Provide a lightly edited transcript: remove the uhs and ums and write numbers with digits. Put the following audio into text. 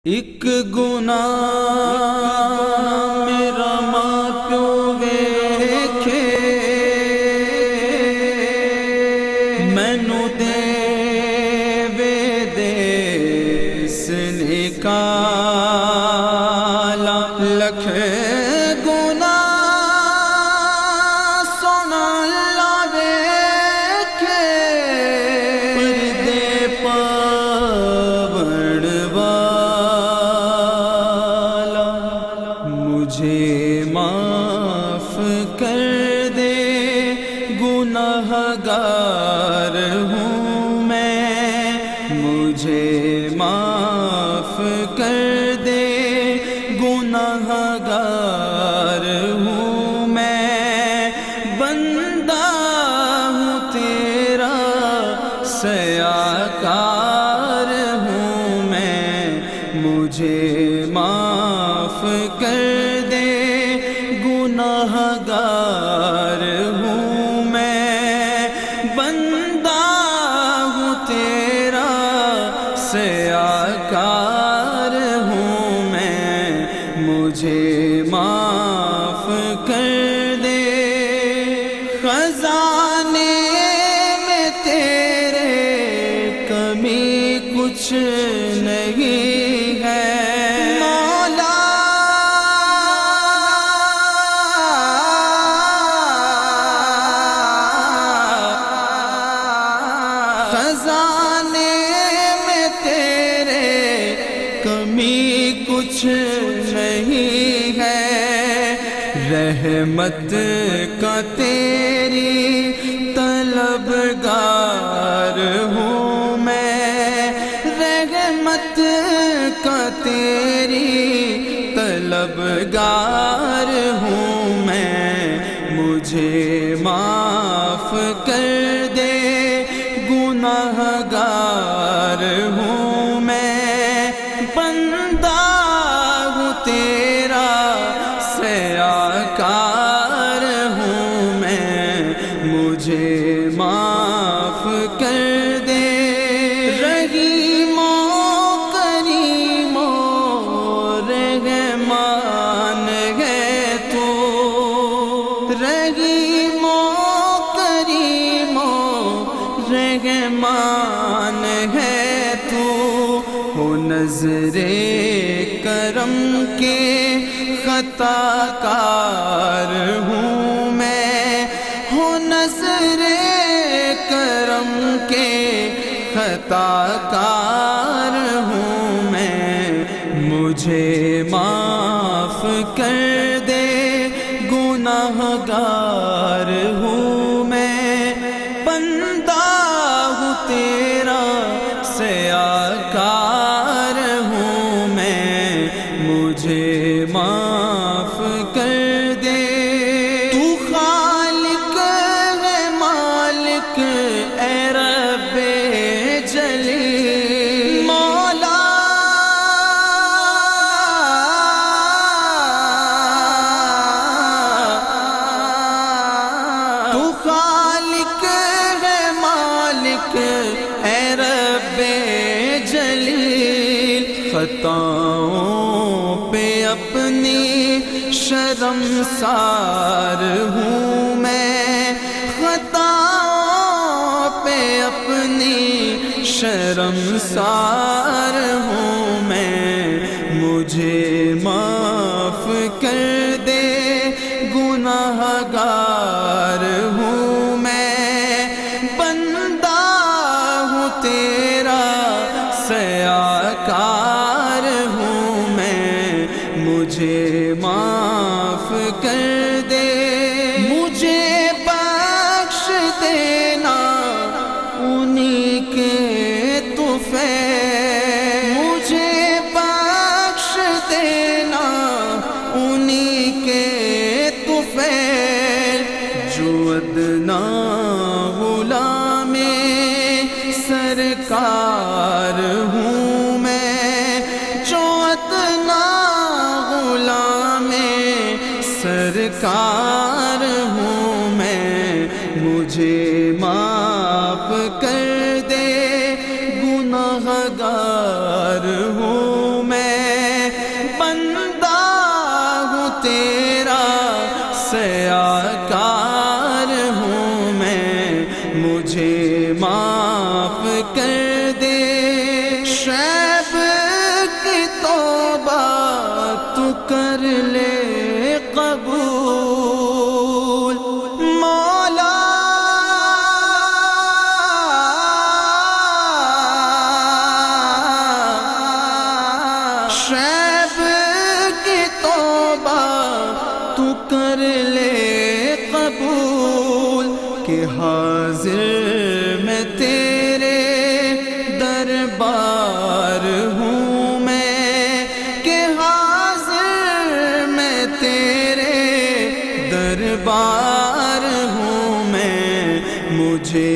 ایک گناہ میرا ماں پیو ویکھے مینوں دے دیس نکالا لکھ گناہ سونا اللہ ویکھے پردے پاون مجھے معاف کر دے گناہگار ہوں میں مجھے معاف کر دے گناہگار ہوں میں بندہ ہوں تیرا سیاکار ہوں میں مجھے معاف کر دے گناہگار ہوں میں بندہ ہوں تیرا سیاکار ہوں میں مجھے معاف کر دے خزانے میں تیرے کمی کچھ نہیں ہے خزانے میں تیرے کمی کچھ نہیں ہے رحمت کا تیری طلبگار ہوں میں رحمت کا تیری طلبگار ہوں میں مجھے معاف کر دے گناہگار ہوں میں بندہ ہوں تیرا سیاکار ہوں میں مجھے معاف کر دے رحیم و کریم و رحمان ہے تو رحیم و کریم و رحمان ہے تو ہو نظر کرم کے خطا کار ہوں میں ہو نظر کرم کے خطا کار ہوں میں مجھے معاف کر دے گناہگار ہوں میں بندہ ہوں تیرا سیاکار ہوں میں مجھے معاف کر دے تو خالق ہے مالک اے رب جلیل مولا تو خالق ہے مالک اے رب جلیل خطاؤں پہ اپنی شرمسار ہوں میں خطاؤں پہ اپنی شرمسار ہوں میں مجھے معاف کر دے گناہگار ہوں میں بندہ ہوں تیرا سیاکار ہوں میں مجھے معاف کر دے مجھے بخش دینا انہی کے تو فیض مجھے بخش دینا انہی کے تو فیض جو ادنا غلام سرکار ہوں میں جو ادنا غلام سرکار ہوں میں مجھے معاف کر دے گناہگار ہوں میں تیرا سیاکار ہوں میں، مجھے معاف کر دے۔ شعیب کی توبہ تو کر لے قبول مولا، شعیب کی توبہ تو کر لے قبول، کہ حاضر میں تیرے دربار ہوں میں، کہ حاضر میں تیرے دربار ہوں میں، مجھے